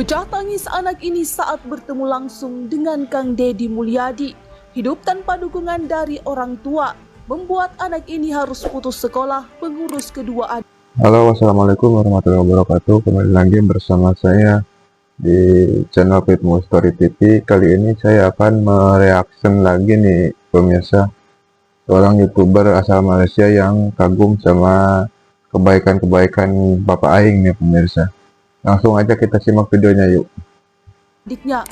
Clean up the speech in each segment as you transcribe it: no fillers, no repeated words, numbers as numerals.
Pecah tangis anak ini saat bertemu langsung dengan Kang Deddy Mulyadi. Hidup tanpa dukungan dari orang tua membuat anak ini harus putus sekolah mengurus kedua adik. Halo, wassalamualaikum warahmatullahi wabarakatuh. Kembali lagi bersama saya di channel Fitmo Story TV. Kali ini saya akan mereaction lagi nih pemirsa, seorang YouTuber asal Malaysia yang kagum sama kebaikan-kebaikan Bapak Aing nih pemirsa. Langsung aja kita simak videonya yuk. Adiknya.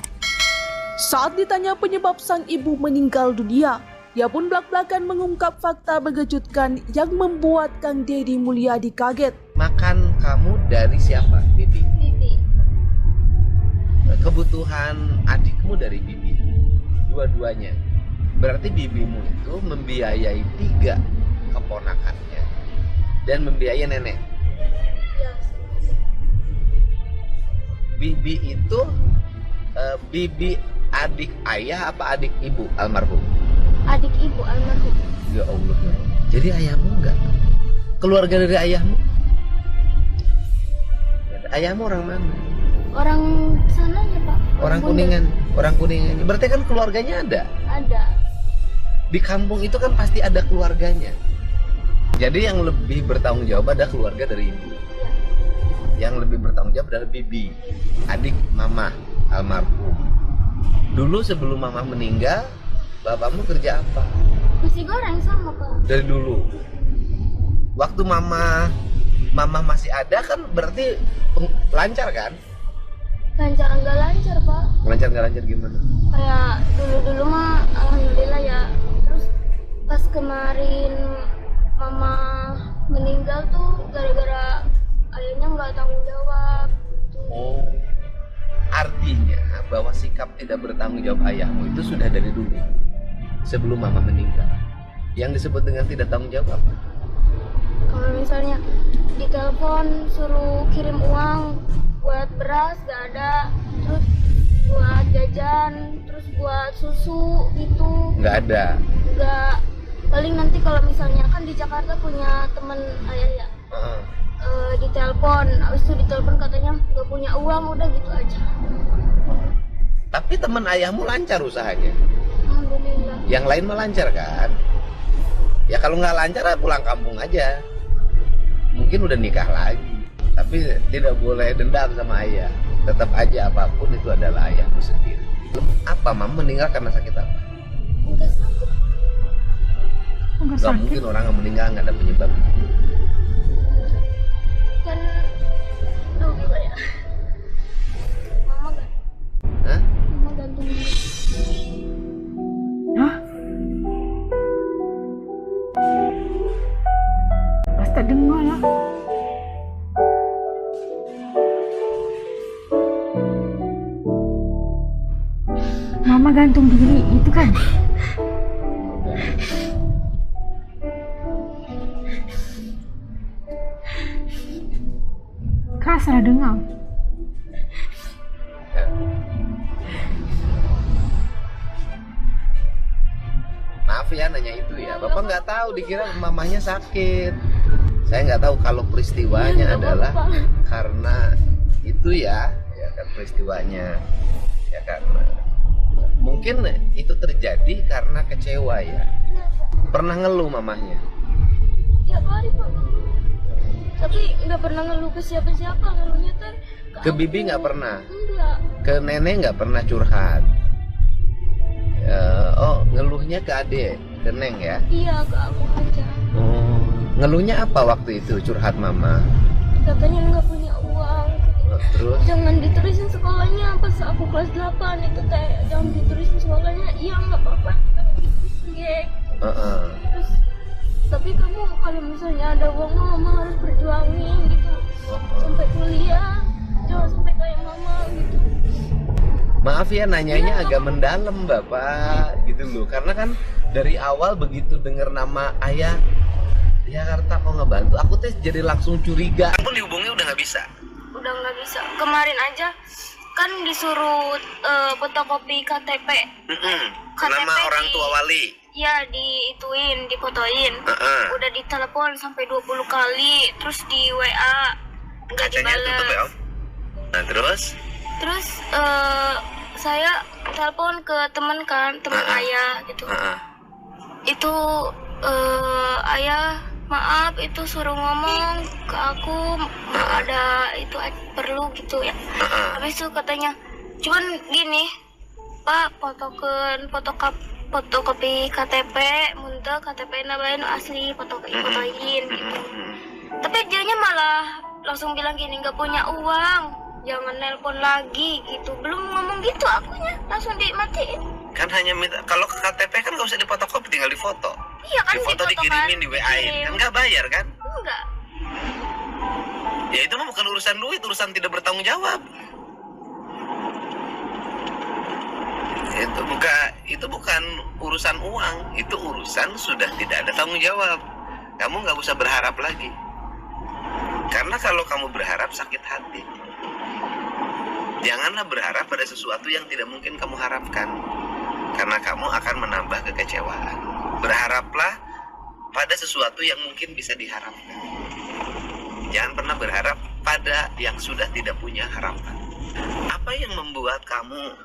Saat ditanya penyebab sang ibu meninggal dunia, dia pun belak-belakan mengungkap fakta mengejutkan yang membuat Kang Deddy Mulyadi kaget. Makan kamu dari siapa? Bibi. Bibi. Kebutuhan adikmu dari Bibi. Dua-duanya. Berarti bibimu itu membiayai 3 keponakannya dan membiayai nenek. Ya. Bibi itu bibi adik ayah apa adik ibu almarhum? Adik ibu almarhum. Ya Allah. Jadi ayahmu enggak? Keluarga dari ayahmu? Ayahmu orang mana? Orang sananya, Pak. Orang Bunda. Kuningan. Orang Kuningan. Berarti kan keluarganya ada. Ada. Di kampung itu kan pasti ada keluarganya. Jadi yang lebih bertanggung jawab ada keluarga dari ibu. Ya. Yang lebih bertanggung jawab adalah bibi, adik mama almarhum. Dulu sebelum mama meninggal, bapakmu kerja apa? Nasi goreng sama, Pak. Dari dulu. Waktu mama masih ada kan berarti lancar kan? Lancar enggak lancar, Pak. Lancar nggak lancar gimana? Kayak dulu mah alhamdulillah ya. Terus pas kemarin mama meninggal tuh gara-gara ayahnya nggak tanggung jawab. Oh, artinya bahwa sikap tidak bertanggung jawab ayahmu itu sudah dari dulu, sebelum mama meninggal. Yang disebut dengan tidak tanggung jawab apa? Kalau misalnya ditelepon suruh kirim uang buat beras gak ada, terus buat jajan, terus buat susu gitu Nggak ada. nggak. Paling nanti kalau misalnya kan di Jakarta punya temen ayah ya, ditelepon, abis itu ditelepon katanya nggak punya uang, udah gitu aja. Tapi teman ayahmu lancar usahanya. Alhamdulillah. Yang lain mah lancar kan? Ya kalau nggak lancar ya pulang kampung aja. Mungkin udah nikah lagi. Tapi tidak boleh dendam sama ayah. Tetap aja apapun itu adalah ayahmu sendiri. Apa mama meninggal karena sakit apa? Nggak sanggup. Gak mungkin orang yang meninggal nggak ada penyebab. Kan aduh gimana ya, mama Hah? mama gantung diri. Hah? Pas tak dengar lah. Mama gantung diri itu kan? Kak salah dengar. Maaf ya nanya itu ya. Bapak nggak tahu, dikira mamanya sakit. Saya nggak tahu kalau peristiwanya Nggak adalah apa-apa. karena itu ya kan peristiwanya. Ya karena mungkin itu terjadi karena kecewa ya. Pernah ngeluh mamanya? Tiap hari Pak, tapi nggak pernah ngeluh ke siapa-siapa. Ngeluhnya tuh Ke bibi nggak pernah? Enggak. Ke nenek nggak pernah curhat? Oh, ngeluhnya ke adik, ke neng ya? Iya, ke aku aja. Oh, ngeluhnya apa waktu itu curhat mama? Katanya nggak punya uang. Oh, terus? Jangan diterusin sekolahnya pas aku kelas 8 itu teh. Jangan diterusin sekolahnya. Iya nggak apa-apa. Gek. Terus tapi kamu kalau misalnya ada uang mama harus berjuangin gitu sampai kuliah, jangan sampai kayak mama gitu. Maaf ya nanyanya agak mendalam bapak gitu loh, karena kan dari awal begitu dengar nama ayah di Jakarta kok ngebantu, aku tuh jadi langsung curiga. Pun dihubungi udah nggak bisa. Udah nggak bisa. Kemarin aja kan disuruh fotokopi KTP. Nama orang tua wali. Ya diituin, difotoin. Udah ditelepon sampai 20 kali, terus di WA nggak Kacanya tutup ya dibalas. Om. Nah terus Terus saya telepon ke teman ayah gitu. Itu ayah maaf itu suruh ngomong ke aku ada itu perlu gitu ya. Habis itu katanya cuman gini, Pak fotokopi KTP muntah KTP nabain asli fotoin gitu. Tapi dianya malah langsung bilang gini, nggak punya uang, jangan nelpon lagi gitu. Belum ngomong gitu akunya langsung dimatiin. Kan hanya minta, kalau ke KTP kan nggak usah difotokopi, tinggal difoto. Iya kan, difoto dikirimin, di WA-in, kan nggak bayar kan? Enggak. Ya itu mah bukan urusan duit, urusan tidak bertanggung jawab. Itu bukan urusan uang, itu urusan sudah tidak ada tanggung jawab. Kamu nggak usah berharap lagi. Karena kalau kamu berharap sakit hati. Janganlah berharap pada sesuatu yang tidak mungkin kamu harapkan. Karena kamu akan menambah kekecewaan. Berharaplah pada sesuatu yang mungkin bisa diharapkan. Jangan pernah berharap pada yang sudah tidak punya harapan. Apa yang membuat kamu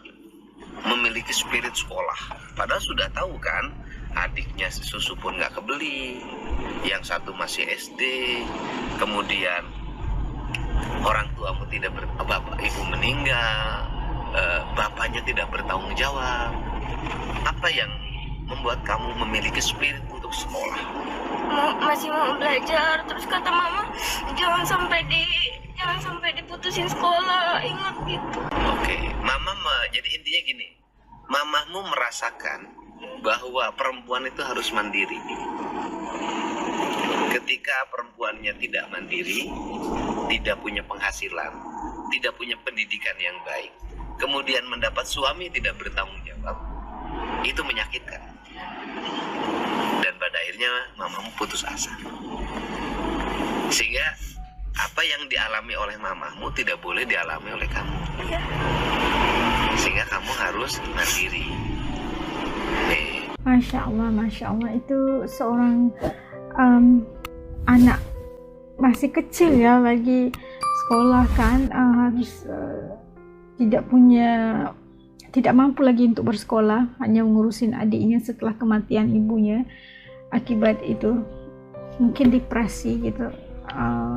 memiliki spirit sekolah? Padahal sudah tahu kan, adiknya susu pun nggak kebeli, yang satu masih SD, kemudian orang tuamu bapak ibu meninggal, bapaknya tidak bertanggung jawab. Apa yang membuat kamu memiliki spirit untuk sekolah? Masih mau belajar. Terus kata mama, jangan sampai diputusin sekolah, ingat gitu. Oke, jadi intinya gini, mamahmu merasakan bahwa perempuan itu harus mandiri. Ketika perempuannya tidak mandiri, tidak punya penghasilan, tidak punya pendidikan yang baik, kemudian mendapat suami tidak bertanggung jawab, itu menyakitkan. Dan pada akhirnya mamamu putus asa. Sehingga apa yang dialami oleh mamamu tidak boleh dialami oleh kamu. Sehingga kamu harus mandiri. Masya Allah, itu seorang anak masih kecil ya, lagi sekolah kan, harus tidak mampu lagi untuk bersekolah, hanya mengurusin adiknya setelah kematian ibunya. Akibat itu mungkin depresi gitu,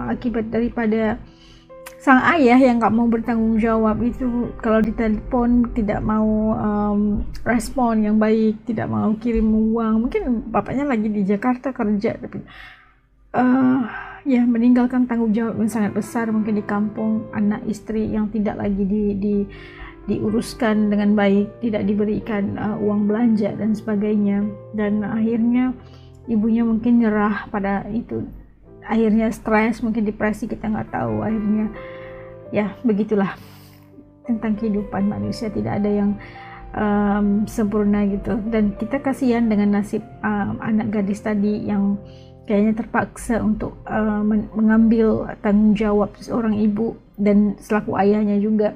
akibat daripada sang ayah yang nggak mau bertanggung jawab itu. Kalau ditelepon tidak mau respon yang baik, tidak mau kirim uang. Mungkin bapaknya lagi di Jakarta kerja, tapi ya meninggalkan tanggung jawab yang sangat besar mungkin di kampung, anak istri yang tidak lagi diuruskan dengan baik, tidak diberikan uang belanja dan sebagainya. Dan akhirnya ibunya mungkin nyerah pada itu, akhirnya stres, mungkin depresi, kita nggak tahu. Akhirnya ya begitulah tentang kehidupan manusia, tidak ada yang sempurna gitu. Dan kita kasihan dengan nasib anak gadis tadi yang kayaknya terpaksa untuk mengambil tanggung jawab seorang ibu dan selaku ayahnya juga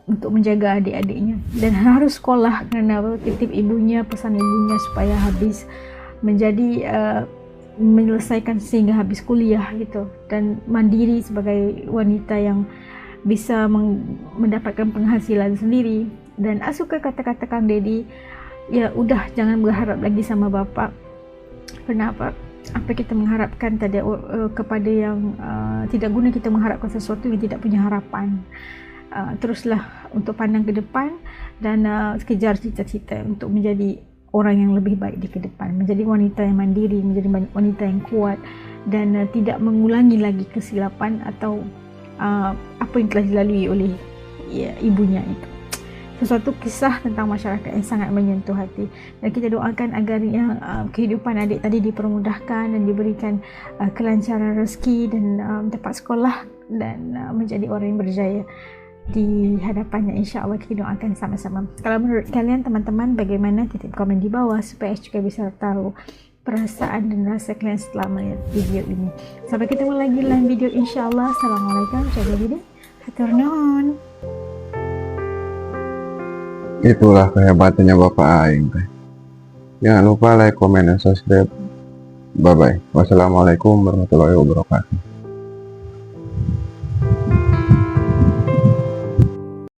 untuk menjaga adik-adiknya, dan harus sekolah karena titip ibunya, pesan ibunya supaya habis menjadi menyelesaikan sehingga habis kuliah gitu, dan mandiri sebagai wanita yang bisa mendapatkan penghasilan sendiri. Dan suka kata-kata Kang Deddy, ya udah jangan berharap lagi sama bapak. Kenapa? Apa kita mengharapkan tadi kepada yang tidak guna, kita mengharapkan sesuatu yang tidak punya harapan. Teruslah untuk pandang ke depan dan kejar cita-cita untuk menjadi orang yang lebih baik di ke depan, menjadi wanita yang mandiri, menjadi wanita yang kuat, dan tidak mengulangi lagi kesilapan atau apa yang telah dilalui oleh ibunya itu. Sesuatu kisah tentang masyarakat yang sangat menyentuh hati, dan kita doakan agar kehidupan adik tadi dipermudahkan dan diberikan kelancaran rezeki dan dapat sekolah dan menjadi orang yang berjaya di hadapannya, insya-Allah. Kita doakan sama-sama. Kalau menurut kalian teman-teman bagaimana, titip komen di bawah supaya juga bisa tahu perasaan dan rasa kalian setelah melihat video ini. Sampai ketemu lagi dalam video, insya-Allah. Assalamualaikum, jaga diri, hatur nuhun. Itulah kehebatannya Bapak Aing teh. Jangan lupa like, comment, dan subscribe. Bye bye. Wassalamualaikum warahmatullahi wabarakatuh.